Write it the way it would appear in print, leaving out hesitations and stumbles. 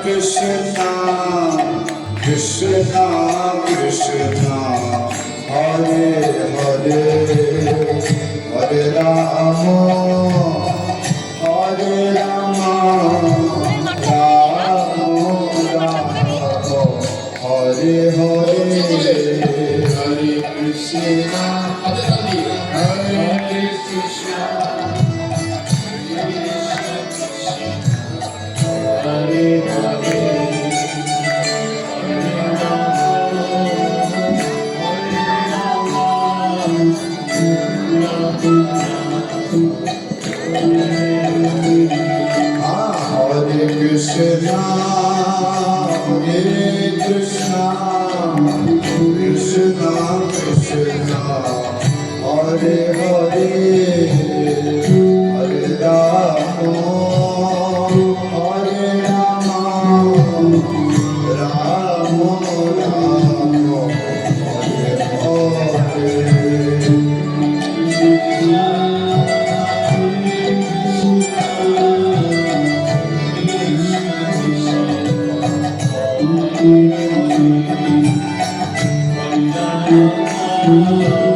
Krishna Krishna Krishna Hare Hare Hare Rama Hare Rama Hare Hare Hare Krishna Hare Krishna Hare Hare Hare Krishna Hare Krishna Krishna Krishna Hare Hare Hare Rama Hare Rama Rama Rama Hare Hare